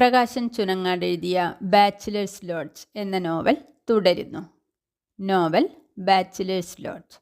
പ്രകാശൻ ചുനങ്ങാട് എഴുതിയ bachelors lodge എന്ന novel തുടരുന്നു. Novel bachelors lodge.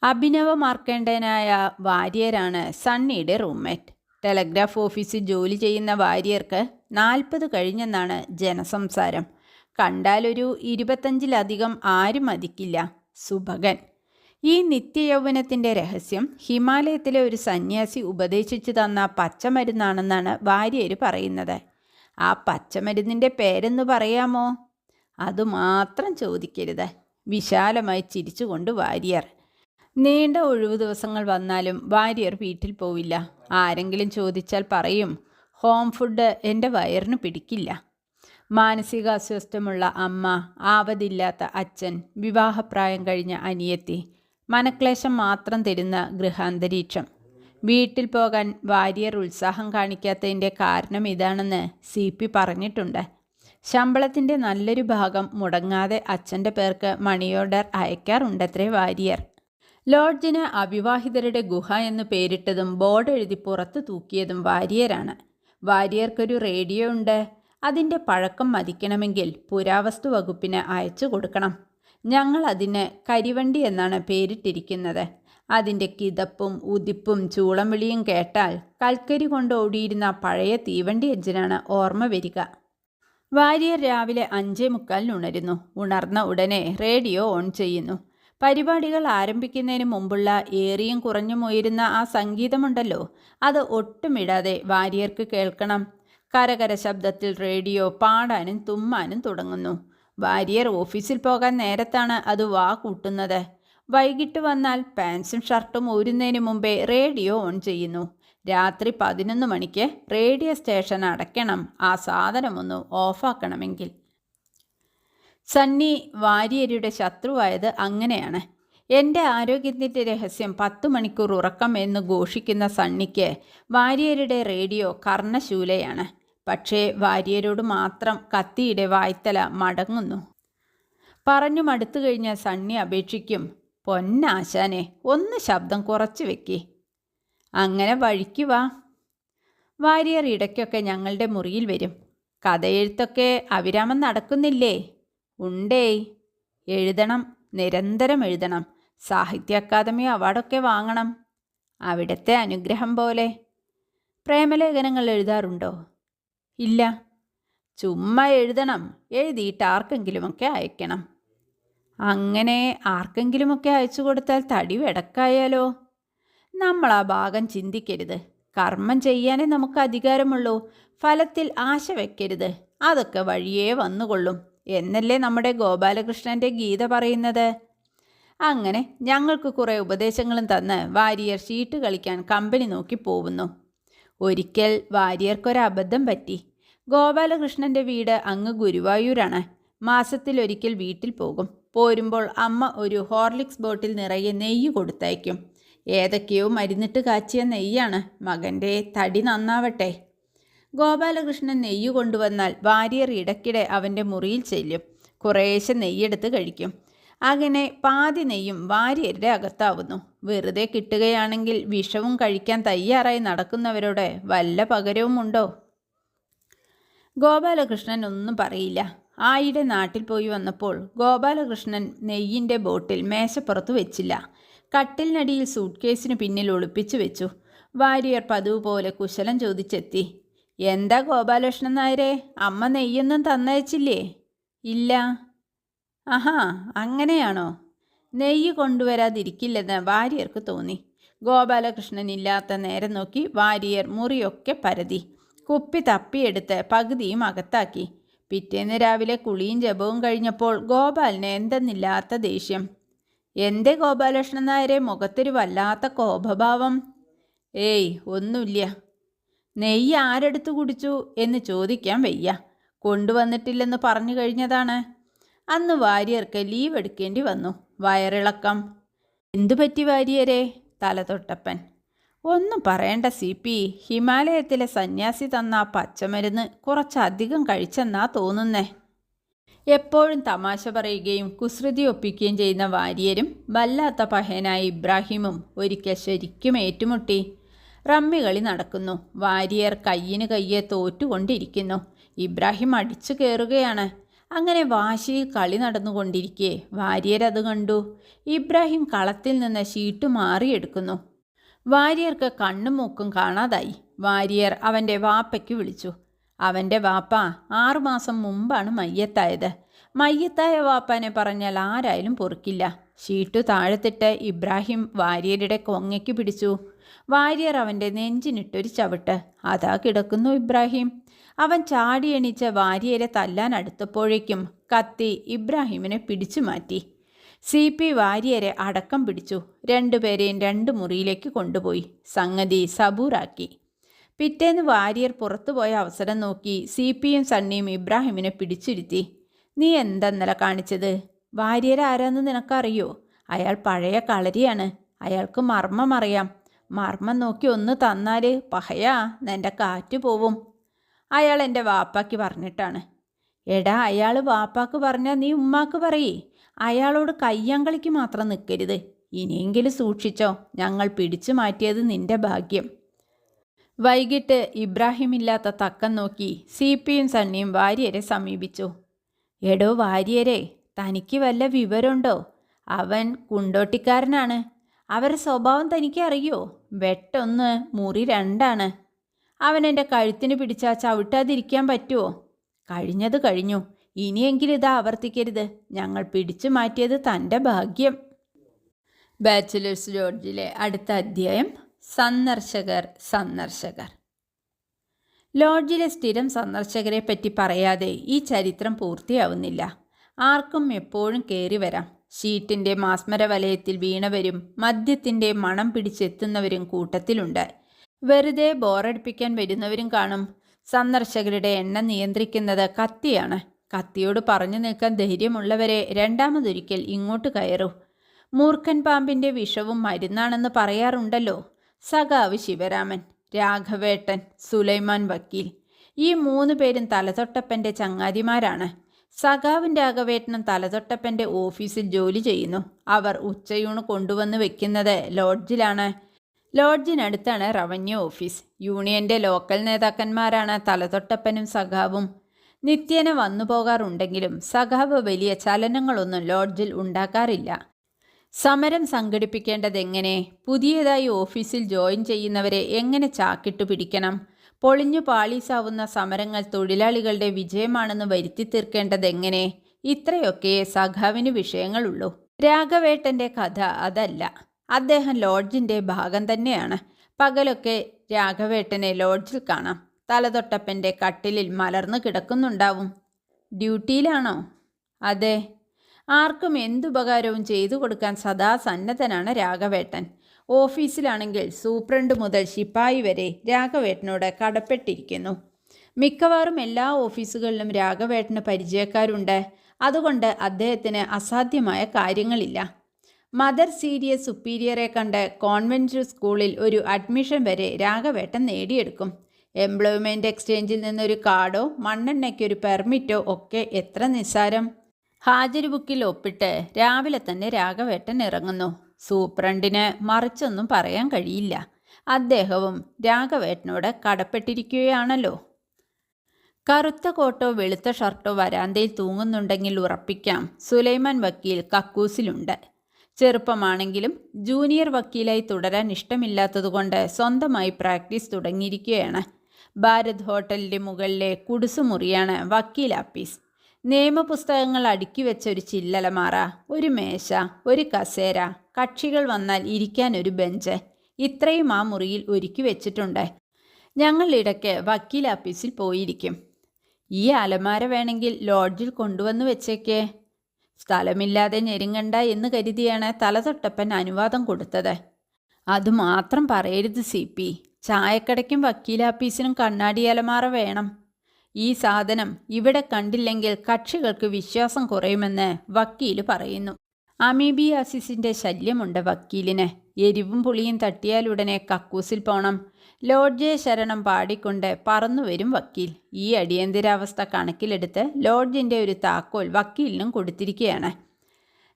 അഭിനവ മാർക്കണ്ഡേയനായ വാര്യരാണ് സണ്ണിയുടെ റൂംമേറ്റ്. ടെലഗ്രാഫ് ഓഫീസിൽ ജോലി ചെയ്യുന്ന വാര്യർക്ക് 40 കഴിഞ്ഞെന്നാണ് ജനസംസാരം. കണ്ടാലൊരു 25-ലധികം ആരും മതിക്കില്ല. സുഭകൻ. ഈ നിത്യയൗവനത്തിൻ്റെ രഹസ്യം ഹിമാലയത്തിലെ ഒരു സന്യാസി ഉപദേശിച്ചു തന്ന പച്ചമരുന്നാണെന്നാണ് വാര്യർ പറയുന്നത്. ആ പച്ചമരുന്നിൻ്റെ പേരെന്ന് പറയാമോ? അതുമാത്രം ചോദിക്കരുത്. വിശാലമായി ചിരിച്ചുകൊണ്ട് വാര്യർ. നീണ്ട ഒഴിവു ദിവസങ്ങൾ വന്നാലും വാര്യർ വീട്ടിൽ പോവില്ല. ആരെങ്കിലും ചോദിച്ചാൽ പറയും, ഹോം ഫുഡ് എൻ്റെ വയറിന് പിടിക്കില്ല. മാനസികാസ്വാസ്ഥ്യമുള്ള അമ്മ, ആവതില്ലാത്ത അച്ഛൻ, വിവാഹപ്രായം കഴിഞ്ഞ അനിയത്തി, മനക്ലേശം മാത്രം തരുന്ന ഗൃഹാന്തരീക്ഷം. വീട്ടിൽ പോകാൻ വാര്യർ ഉത്സാഹം കാണിക്കാത്തതിൻ്റെ കാരണം ഇതാണെന്ന് CP പറഞ്ഞിട്ടുണ്ട്. ശമ്പളത്തിൻ്റെ നല്ലൊരു ഭാഗം മുടങ്ങാതെ അച്ഛൻ്റെ പേർക്ക് മണി ഓർഡർ അയക്കാറുണ്ടത്രേ വാര്യർ. ലോഡ്ജിന് അവിവാഹിതരുടെ ഗുഹ എന്ന് പേരിട്ടതും ബോർഡ് എഴുതി പുറത്ത് തൂക്കിയതും വാര്യരാണ്. വാര്യർക്കൊരു റേഡിയോ ഉണ്ട്. അതിൻ്റെ പഴക്കം മതിക്കണമെങ്കിൽ പുരാവസ്തു വകുപ്പിന് അയച്ചു കൊടുക്കണം. ഞങ്ങൾ അതിന് കരിവണ്ടി എന്നാണ് പേരിട്ടിരിക്കുന്നത്. അതിൻ്റെ കിതപ്പും ഉതിപ്പും ചൂളം വിളിയും കേട്ടാൽ കൽക്കരി കൊണ്ട് ഓടിയിരുന്ന പഴയ തീവണ്ടി എഞ്ചിനാണ് ഓർമ്മ വരിക. വാര്യർ രാവിലെ 5:45 ഉണരുന്നു. ഉണർന്ന ഉടനെ റേഡിയോ ഓൺ ചെയ്യുന്നു. പരിപാടികൾ ആരംഭിക്കുന്നതിന് മുമ്പുള്ള ഏറിയും കുറഞ്ഞും ഉയരുന്ന ആ സംഗീതമുണ്ടല്ലോ, അത് ഒട്ടുമിടാതെ വാര്യർക്ക് കേൾക്കണം. കരകര ശബ്ദത്തിൽ റേഡിയോ പാടാനും തുമ്മാനും തുടങ്ങുന്നു. വാര്യർ ഓഫീസിൽ പോകാൻ നേരത്താണ് അത് വാ കൂട്ടുന്നത്. വൈകിട്ട് വന്നാൽ പാൻസും ഷർട്ടും ഊരുന്നതിന് മുമ്പേ റേഡിയോ ഓൺ ചെയ്യുന്നു. രാത്രി 11 മണിക്ക് റേഡിയോ സ്റ്റേഷൻ അടയ്ക്കണം, ആ സാധനമൊന്ന് ഓഫാക്കണമെങ്കിൽ. സണ്ണി വാര്യരുടെ ശത്രുവായത് അങ്ങനെയാണ്. എൻ്റെ ആരോഗ്യത്തിൻ്റെ രഹസ്യം 10 മണിക്കൂർ ഉറക്കം എന്ന് ഘോഷിക്കുന്ന സണ്ണിക്ക് വാര്യരുടെ റേഡിയോ കർണശൂലയാണ്. പക്ഷേ വാര്യരോട് മാത്രം കത്തിയുടെ വായ്ത്തല മടങ്ങുന്നു. പറഞ്ഞു മടുത്തു കഴിഞ്ഞ സണ്ണി അപേക്ഷിക്കും, പൊന്നാശാനെ ഒന്ന് ശബ്ദം കുറച്ച് വെക്കി. അങ്ങനെ വഴിക്കുവാ. വാര്യർ ഇടയ്ക്കൊക്കെ ഞങ്ങളുടെ മുറിയിൽ വരും. കഥയെഴുത്തൊക്കെ അവിരാമം നടക്കുന്നില്ലേ? ഉണ്ടേയ്. എഴുതണം, നിരന്തരം എഴുതണം. സാഹിത്യ അക്കാദമി അവാർഡൊക്കെ വാങ്ങണം. അവിടുത്തെ അനുഗ്രഹം പോലെ. പ്രേമലേഖനങ്ങൾ എഴുതാറുണ്ടോ? ഇല്ല. ചുമ്മാ എഴുതണം. എഴുതിയിട്ട് ആർക്കെങ്കിലുമൊക്കെ അയക്കണം. അങ്ങനെ ആർക്കെങ്കിലുമൊക്കെ അയച്ചു കൊടുത്താൽ തടി വെടക്കായാലോ? നമ്മൾ ആ ഭാഗം ചിന്തിക്കരുത്. കർമ്മം ചെയ്യാനേ നമുക്ക് അധികാരമുള്ളൂ. ഫലത്തിൽ ആശ വയ്ക്കരുത്. അതൊക്കെ വഴിയേ വന്നുകൊള്ളും എന്നല്ലേ നമ്മുടെ ഗോപാലകൃഷ്ണൻ്റെ ഗീത പറയുന്നത്. അങ്ങനെ ഞങ്ങൾക്ക് കുറേ ഉപദേശങ്ങളും തന്ന് വാര്യർ ഷീട്ട് കളിക്കാൻ കമ്പനി നോക്കി പോകുന്നു. ഒരിക്കൽ വാര്യർക്കൊരബദ്ധം പറ്റി. ഗോപാലകൃഷ്ണൻ്റെ വീട് അങ്ങ് ഗുരുവായൂരാണ്. മാസത്തിലൊരിക്കൽ വീട്ടിൽ പോകും. പോരുമ്പോൾ അമ്മ ഒരു ഹോർലിക്സ് ബോട്ടിൽ നിറയെ നെയ്യ് കൊടുത്തയക്കും. ഏതൊക്കെയോ മരുന്നിട്ട് കാച്ചിയ നെയ്യാണ്. മകൻ്റെ തടി നന്നാവട്ടെ. ഗോപാലകൃഷ്ണൻ നെയ്യ് കൊണ്ടുവന്നാൽ വാര്യർ ഇടയ്ക്കിടെ അവൻ്റെ മുറിയിൽ ചെല്ലും. കുറേശ്ശെ നെയ്യെടുത്ത് കഴിക്കും. അങ്ങനെ പാതി നെയ്യും വാര്യരുടെ അകത്താവുന്നു. വെറുതെ കിട്ടുകയാണെങ്കിൽ വിഷവും കഴിക്കാൻ തയ്യാറായി നടക്കുന്നവരോട് വല്ല പകരവുമുണ്ടോ? ഗോപാലകൃഷ്ണൻ ഒന്നും പറയില്ല. ആയിടെ നാട്ടിൽ പോയി വന്നപ്പോൾ ഗോപാലകൃഷ്ണൻ നെയ്യിൻ്റെ ബോട്ടിൽ മേശപ്പുറത്ത് വെച്ചില്ല. കട്ടിലിനടിയിൽ സൂട്ട്കേസിന് പിന്നിൽ ഒളിപ്പിച്ചു വെച്ചു. വാര്യർ പതിവ് പോലെ കുശലം ചോദിച്ചെത്തി. എന്താ ഗോപാലകൃഷ്ണൻ നായരെ, അമ്മ നെയ്യൊന്നും തന്നയച്ചില്ലേ? ഇല്ല. ആഹാ, അങ്ങനെയാണോ? നെയ്യ് കൊണ്ടുവരാതിരിക്കില്ലെന്ന് വാര്യർക്ക് തോന്നി. ഗോപാലകൃഷ്ണൻ ഇല്ലാത്ത നേരം നോക്കി വാര്യർ മുറിയൊക്കെ പരതി. കുപ്പി തപ്പിയെടുത്ത് പകുതിയും അകത്താക്കി. പിറ്റേന്ന് രാവിലെ കുളിയും ജപവും കഴിഞ്ഞപ്പോൾ ഗോപാലിന് എന്തെന്നില്ലാത്ത ദേഷ്യം. എന്തേ ഗോപാലകൃഷ്ണൻ നായരെ മുഖത്തൊരു വല്ലാത്ത കോപഭാവം? ഏയ് ഒന്നുമില്ല. നെയ്യ് ആരെടുത്ത് കുടിച്ചു എന്ന് ചോദിക്കാൻ വയ്യ. കൊണ്ടുവന്നിട്ടില്ലെന്ന് പറഞ്ഞു കഴിഞ്ഞതാണ്. അന്ന് വാര്യർക്ക് ലീവ് എടുക്കേണ്ടി വന്നു. വയറിളക്കം. എന്തു പറ്റി വാര്യരെ? തലതൊട്ടപ്പൻ. ഒന്നും പറയണ്ട CP. ഹിമാലയത്തിലെ സന്യാസി തന്ന പച്ചമരുന്ന് കുറച്ചധികം കഴിച്ചെന്നാ തോന്നുന്നേ. എപ്പോഴും തമാശ പറയുകയും കുസൃതി ഒപ്പിക്കുകയും ചെയ്യുന്ന വാര്യരും വല്ലാത്ത പഹയനായ ഇബ്രാഹിമും ഒരിക്കൽ ശരിക്കും ഏറ്റുമുട്ടി. റമ്മികളി നടക്കുന്നു. വാരിയർ കയ്യിന് കയ്യെ തോറ്റുകൊണ്ടിരിക്കുന്നു. ഇബ്രാഹിം അടിച്ചു കയറുകയാണ്. അങ്ങനെ വാശിയിൽ കളി നടന്നുകൊണ്ടിരിക്കെ വാരിയർ അത് കണ്ടു. ഇബ്രാഹിം കളത്തിൽ നിന്ന് ഷീട്ട് മാറിയെടുക്കുന്നു. വാരിയർക്ക് കണ്ണും മൂക്കും കാണാതായി. വാരിയർ അവൻ്റെ വാപ്പയ്ക്ക് വിളിച്ചു. അവൻ്റെ വാപ്പ 6 മാസം മുമ്പാണ് മയ്യത്തായത്. മയ്യത്തായ വാപ്പാനെ പറഞ്ഞാൽ ആരായാലും പൊറുക്കില്ല. ഷീട്ടു താഴത്തിട്ട് ഇബ്രാഹിം വാരിയരുടെ കൊങ്ങയ്ക്ക് പിടിച്ചു. വാരിയർ അവൻ്റെ നെഞ്ചിനിട്ടൊരു ചവിട്ട്. അതാ കിടക്കുന്നു ഇബ്രാഹിം. അവൻ ചാടി എണീച്ച് വാരിയരെ തല്ലാൻ അടുത്തപ്പോഴേക്കും കത്തി ഇബ്രാഹിമിനെ പിടിച്ചു മാറ്റി. CP വാരിയരെ അടക്കം പിടിച്ചു. രണ്ടുപേരെയും 2 മുറിയിലേക്ക് കൊണ്ടുപോയി സംഗതി സബൂറാക്കി. പിറ്റേന്ന് വാരിയർ പുറത്തുപോയ അവസരം നോക്കി CPയും സണ്ണിയും ഇബ്രാഹിമിനെ പിടിച്ചിരുത്തി. നീ എന്തെന്നല കാണിച്ചത്? വാരിയർ ആരാന്ന് നിനക്കറിയോ? അയാൾ പഴയ കളരിയാണ്. അയാൾക്ക് മർമ്മം അറിയാം. മർമ്മം നോക്കി ഒന്ന് തന്നാൽ പഹയാ നിൻ്റെ കാറ്റ് പോവും. അയാൾ എൻ്റെ വാപ്പാക്ക് പറഞ്ഞിട്ടാണ്. എടാ, അയാൾ വാപ്പാക്ക് പറഞ്ഞാൽ നീ ഉമ്മാക്ക് പറയേ. അയാളോട് കയ്യങ്കളിക്ക് മാത്രം നിൽക്കരുത്. ഇനിയെങ്കിലും സൂക്ഷിച്ചോ. ഞങ്ങൾ പിടിച്ചു മാറ്റിയത് നിൻ്റെ ഭാഗ്യം. വൈകിട്ട് ഇബ്രാഹിമില്ലാത്ത തക്കം നോക്കി CPയും സണ്ണിയും വാരിയരെ സമീപിച്ചു. എടോ വാരിയരെ, തനിക്ക് വല്ല വിവരമുണ്ടോ? അവൻ കുണ്ടോട്ടിക്കാരനാണ്. അവരുടെ സ്വഭാവം തനിക്ക് അറിയോ? വെട്ടൊന്ന് മുറി 2 അവൻ എൻ്റെ കഴുത്തിന് പിടിച്ചാൽ ചവിട്ടാതിരിക്കാൻ പറ്റുമോ? കഴിഞ്ഞത് കഴിഞ്ഞു. ഇനിയെങ്കിലും ഇത് ആവർത്തിക്കരുത്. ഞങ്ങൾ പിടിച്ചു മാറ്റിയത് തൻ്റെ ഭാഗ്യം. ബാച്ചിലേഴ്സ് ലോഡ്ജിലെ അടുത്ത അധ്യായം സന്ദർശകർ. ലോഡ്ജിലെ സ്ഥിരം സന്ദർശകരെ പറ്റി പറയാതെ ഈ ചരിത്രം പൂർത്തിയാവുന്നില്ല. ആർക്കും എപ്പോഴും കയറി വരാം. ഷീറ്റിൻ്റെ മാസ്മര വലയത്തിൽ വീണവരും മദ്യത്തിൻ്റെ മണം പിടിച്ചെത്തുന്നവരും കൂട്ടത്തിലുണ്ട്. വെറുതെ ബോറടിപ്പിക്കാൻ വരുന്നവരും കാണും. സന്ദർശകരുടെ എണ്ണം നിയന്ത്രിക്കുന്നത് കത്തിയാണ്. കത്തിയോട് പറഞ്ഞു നിൽക്കാൻ ധൈര്യമുള്ളവരെ രണ്ടാമതൊരിക്കൽ ഇങ്ങോട്ട് കയറൂ. മൂർഖൻ പാമ്പിൻ്റെ വിഷവും മരുന്നാണെന്ന് പറയാറുണ്ടല്ലോ. സഖാവ് ശിവരാമൻ, രാഘവേട്ടൻ, സുലൈമാൻ വക്കീൽ, ഈ 3 പേരും തലതൊട്ടപ്പൻ്റെ ചങ്ങാതിമാരാണ്. സഖാവും രാഘവേട്ടനും തലതൊട്ടപ്പൻ്റെ ഓഫീസിൽ ജോലി ചെയ്യുന്നു. അവർ ഉച്ചയൂണ് കൊണ്ടുവന്ന് വെക്കുന്നത് ലോഡ്ജിലാണ്. ലോഡ്ജിനടുത്താണ് റവന്യൂ ഓഫീസ്. യൂണിയൻ്റെ ലോക്കൽ നേതാക്കന്മാരാണ് തലതൊട്ടപ്പനും സഖാവും. നിത്യേന വന്നു പോകാറുണ്ടെങ്കിലും സഖാവ് വലിയ ചലനങ്ങളൊന്നും ലോഡ്ജിൽ ഉണ്ടാക്കാറില്ല. സമരം സംഘടിപ്പിക്കേണ്ടതെങ്ങനെ, പുതിയതായി ഓഫീസിൽ ജോയിൻ ചെയ്യുന്നവരെ എങ്ങനെ ചാക്കിട്ടു പിടിക്കണം, പൊളിഞ്ഞു പാളീസാവുന്ന സമരങ്ങൾ തൊഴിലാളികളുടെ വിജയമാണെന്ന് വരുത്തി തീർക്കേണ്ടതെങ്ങനെ, ഇത്രയൊക്കെ സഖാവിന് വിഷയങ്ങളുള്ളൂ. രാഘവേട്ടൻ്റെ കഥ അതല്ല. അദ്ദേഹം ലോഡ്ജിൻ്റെ ഭാഗം തന്നെയാണ്. പകലൊക്കെ രാഘവേട്ടനെ ലോഡ്ജിൽ കാണാം. തലതൊട്ടപ്പൻ്റെ കട്ടിലിൽ മലർന്നു കിടക്കുന്നുണ്ടാവും. ഡ്യൂട്ടിയിലാണോ? അതെ. ആർക്കും എന്തുപകാരവും ചെയ്തു കൊടുക്കാൻ സദാ സന്നദ്ധനാണ് രാഘവേട്ടൻ. ഓഫീസിലാണെങ്കിൽ സൂപ്രണ്ട് മുതൽ ശിപ്പായി വരെ രാഘവേട്ടനോട് കടപ്പെട്ടിരിക്കുന്നു. മിക്കവാറും എല്ലാ ഓഫീസുകളിലും രാഘവേട്ടന് പരിചയക്കാരുണ്ട്. അതുകൊണ്ട് അദ്ദേഹത്തിന് അസാധ്യമായ കാര്യങ്ങളില്ല. മദർ സീരിയസ് സുപ്പീരിയറെ കണ്ട് കോൺവെൻറ്റ് സ്കൂളിൽ ഒരു അഡ്മിഷൻ വരെ രാഘവേട്ടൻ നേടിയെടുക്കും. എംപ്ലോയ്മെൻറ്റ് എക്സ്ചേഞ്ചിൽ നിന്നൊരു കാർഡോ മണ്ണെണ്ണയ്ക്കൊരു പെർമിറ്റോ ഒക്കെ എത്ര നിസ്സാരം. ഹാജര് ബുക്കിൽ ഒപ്പിട്ട് രാവിലെ തന്നെ രാഘവേട്ടൻ ഇറങ്ങുന്നു. സൂപ്രണ്ടിന് മറിച്ചൊന്നും പറയാൻ കഴിയില്ല. അദ്ദേഹവും രാഘവേട്ടനോട് കടപ്പെട്ടിരിക്കുകയാണല്ലോ. കറുത്ത കോട്ടോ വെളുത്ത ഷർട്ടോ വരാന്തയിൽ തൂങ്ങുന്നുണ്ടെങ്കിൽ ഉറപ്പിക്കാം സുലൈമാൻ വക്കീൽ കക്കൂസിലുണ്ട്. ചെറുപ്പമാണെങ്കിലും ജൂനിയർ വക്കീലായി തുടരാൻ ഇഷ്ടമില്ലാത്തതുകൊണ്ട് സ്വന്തമായി പ്രാക്ടീസ് തുടങ്ങിയിരിക്കുകയാണ്. ഭാരത് ഹോട്ടലിൻ്റെ മുകളിലെ കുടുസുമുറിയാണ് വക്കീൽ ആപ്പീസ്. നിയമപുസ്തകങ്ങൾ അടുക്കി വെച്ച ഒരു ചില്ലലമാറ, ഒരു മേശ, ഒരു കസേര, കക്ഷികൾ വന്നാൽ ഇരിക്കാൻ ഒരു ബെഞ്ച്, ഇത്രയും ആ മുറിയിൽ ഒരുക്കി വെച്ചിട്ടുണ്ട്. ഞങ്ങൾ ഇടയ്ക്ക് വക്കീൽ ആപ്പീസിൽ പോയിരിക്കും. ഈ അലമാര വേണമെങ്കിൽ ലോഡ്ജിൽ കൊണ്ടുവന്ന് വെച്ചേക്കേ. സ്ഥലമില്ലാതെ ഞെരുങ്ങണ്ട എന്ന് കരുതിയാണ് തലതൊട്ടപ്പൻ അനുവാദം കൊടുത്തത്. അതുമാത്രം പറയരുത് CP. ചായക്കടയ്ക്കും വക്കീലാപ്പീസിനും കണ്ണാടി അലമാര വേണം. ഈ സാധനം ഇവിടെ കണ്ടില്ലെങ്കിൽ കക്ഷികൾക്ക് വിശ്വാസം കുറയുമെന്ന് വക്കീൽ പറയുന്നു. അമീബിയാസിസിൻ്റെ ശല്യമുണ്ട് വക്കീലിന്. എരിവും പുളിയും തട്ടിയാലുടനെ കക്കൂസിൽ പോണം. ലോഡ്ജെ ശരണം പാടിക്കൊണ്ട് പറന്നുവരും വക്കീൽ. ഈ അടിയന്തരാവസ്ഥ കണക്കിലെടുത്ത് ലോഡ്ജിൻ്റെ ഒരു താക്കോൽ വക്കീലിനും കൊടുത്തിരിക്കുകയാണ്.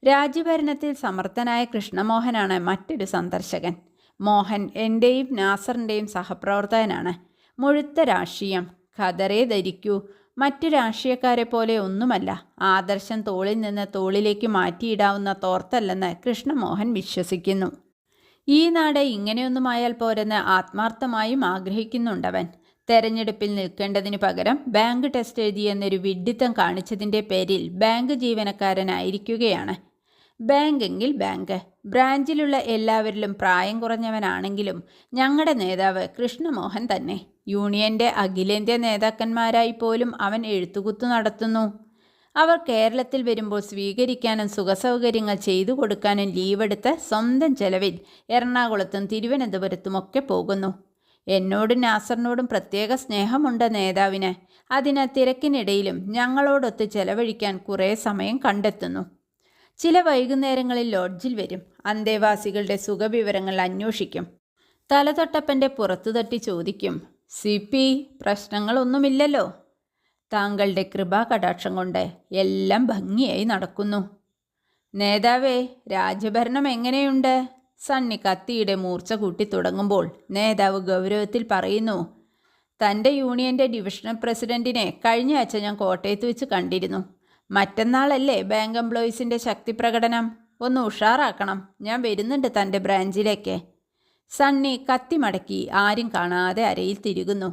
രാജ്യഭരണത്തിൽ സമർത്ഥനായ കൃഷ്ണമോഹനാണ് മറ്റൊരു സന്ദർശകൻ. മോഹൻ എൻ്റെയും നാസറിൻ്റെയും സഹപ്രവർത്തകനാണ്. മുഴുത്ത രാഷ്ട്രീയം. ഖദറേ ധരിക്കൂ. മറ്റു രാഷ്ട്രീയക്കാരെ പോലെ ഒന്നുമല്ല. ആദർശം തോളിൽ നിന്ന് തോളിലേക്ക് മാറ്റിയിടാവുന്ന തോർത്തല്ലെന്ന് കൃഷ്ണമോഹൻ വിശ്വസിക്കുന്നു. ഈ നാട് ഇങ്ങനെയൊന്നുമായാൽ പോരെന്ന് ആത്മാർത്ഥമായും ആഗ്രഹിക്കുന്നുണ്ടവൻ. തെരഞ്ഞെടുപ്പിൽ നിൽക്കേണ്ടതിന് പകരം ബാങ്ക് ടെസ്റ്റ് എഴുതിയെന്നൊരു വിഡ്ഢിത്തം കാണിച്ചതിൻ്റെ പേരിൽ ബാങ്ക് ജീവനക്കാരനായിരിക്കുകയാണ്. ബാങ്കെങ്കിൽ ബാങ്ക്. ബ്രാഞ്ചിലുള്ള എല്ലാവരിലും പ്രായം കുറഞ്ഞവനാണെങ്കിലും ഞങ്ങളുടെ നേതാവ് കൃഷ്ണമോഹൻ തന്നെ. യൂണിയൻ്റെ അഖിലേന്ത്യാ നേതാക്കന്മാരായി പോലും അവൻ എഴുത്തുകുത്തു നടത്തുന്നു. അവർ കേരളത്തിൽ വരുമ്പോൾ സ്വീകരിക്കാനും സുഖസൗകര്യങ്ങൾ ചെയ്തു കൊടുക്കാനും ലീവെടുത്ത് സ്വന്തം ചെലവിൽ എറണാകുളത്തും തിരുവനന്തപുരത്തുമൊക്കെ പോകുന്നു. എന്നോടും നാസറിനോടും പ്രത്യേക സ്നേഹമുണ്ട് നേതാവിന്. അതിന് തിരക്കിനിടയിലും ഞങ്ങളോടൊത്ത് ചെലവഴിക്കാൻ കുറേ സമയം കണ്ടെത്തുന്നു. ചില വൈകുന്നേരങ്ങളിൽ ലോഡ്ജിൽ വരും. അന്തേവാസികളുടെ സുഖവിവരങ്ങൾ അന്വേഷിക്കും. തലതൊട്ടപ്പൻ്റെ പുറത്തു തട്ടി ചോദിക്കും, CP, പ്രശ്നങ്ങളൊന്നുമില്ലല്ലോ? താങ്കളുടെ കൃപാകടാക്ഷം കൊണ്ട് എല്ലാം ഭംഗിയായി നടക്കുന്നു. നേതാവേ, രാജ്യഭരണം എങ്ങനെയുണ്ട്? സണ്ണി കത്തിയുടെ മൂർച്ച കൂട്ടി തുടങ്ങുമ്പോൾ നേതാവ് ഗൗരവത്തിൽ പറയുന്നു, തൻ്റെ യൂണിയൻ്റെ ഡിവിഷണൽ പ്രസിഡന്റിനെ കഴിഞ്ഞ ആഴ്ച ഞാൻ കോട്ടയത്ത് വെച്ച് കണ്ടിരുന്നു. മറ്റന്നാളല്ലേ ബാങ്ക് എംപ്ലോയീസിൻ്റെ ശക്തി പ്രകടനം? ഒന്ന് ഉഷാറാക്കണം. ഞാൻ വരുന്നുണ്ട് തൻ്റെ ബ്രാഞ്ചിലേക്ക്. സണ്ണി കത്തി മടക്കി ആരും കാണാതെ അരയിൽ തിരുകുന്നു.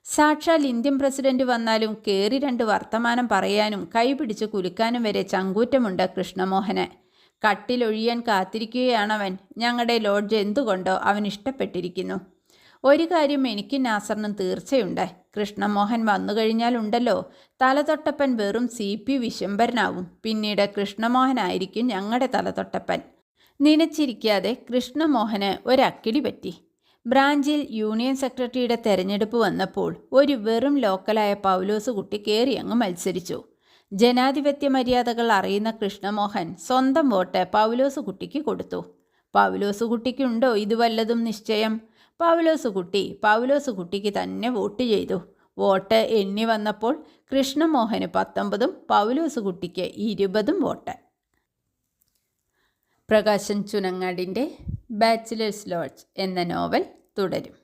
സാക്ഷാൽ ഇന്ത്യൻ പ്രസിഡന്റ് വന്നാലും കയറി 2 വർത്തമാനം പറയാനും കൈപിടിച്ച് കുലുക്കാനും വരെ ചങ്കൂറ്റമുണ്ട് കൃഷ്ണമോഹന്. കട്ടിലൊഴിയാൻ കാത്തിരിക്കുകയാണവൻ. ഞങ്ങളുടെ ലോഡ്ജ് എന്തുകൊണ്ടോ അവൻ ഇഷ്ടപ്പെട്ടിരിക്കുന്നു. ഒരു കാര്യം എനിക്കും നാസറിനും തീർച്ചയുണ്ട്. കൃഷ്ണമോഹൻ വന്നു കഴിഞ്ഞാലുണ്ടല്ലോ, തലതൊട്ടപ്പൻ വെറും CP വിശംബരനാവും. പിന്നീട് കൃഷ്ണമോഹനായിരിക്കും ഞങ്ങളുടെ തലതൊട്ടപ്പൻ. നനച്ചിരിക്കാതെ കൃഷ്ണമോഹന് ഒരക്കിടി പറ്റി. ബ്രാഞ്ചിൽ യൂണിയൻ സെക്രട്ടറിയുടെ തെരഞ്ഞെടുപ്പ് വന്നപ്പോൾ ഒരു വെറും ലോക്കലായ പൗലോസ് കുട്ടി കയറി അങ്ങ് മത്സരിച്ചു. ജനാധിപത്യ മര്യാദകൾ അറിയുന്ന കൃഷ്ണമോഹൻ സ്വന്തം വോട്ട് പൗലോസ് കുട്ടിക്ക് കൊടുത്തു. പൗലോസ് കുട്ടിക്കുണ്ടോ ഇത് വല്ലതും നിശ്ചയം? പൗലോസ് കുട്ടിക്ക് തന്നെ വോട്ട് ചെയ്തു. വോട്ട് എണ്ണി വന്നപ്പോൾ കൃഷ്ണമോഹന് 19ഉം പൗലോസ് കുട്ടിക്ക് 20ഉം വോട്ട്. പ്രകാശൻ ചുനങ്ങാടിൻ്റെ ബാച്ചിലേഴ്സ് ലോഡ്ജ് എന്ന നോവൽ തുടരും.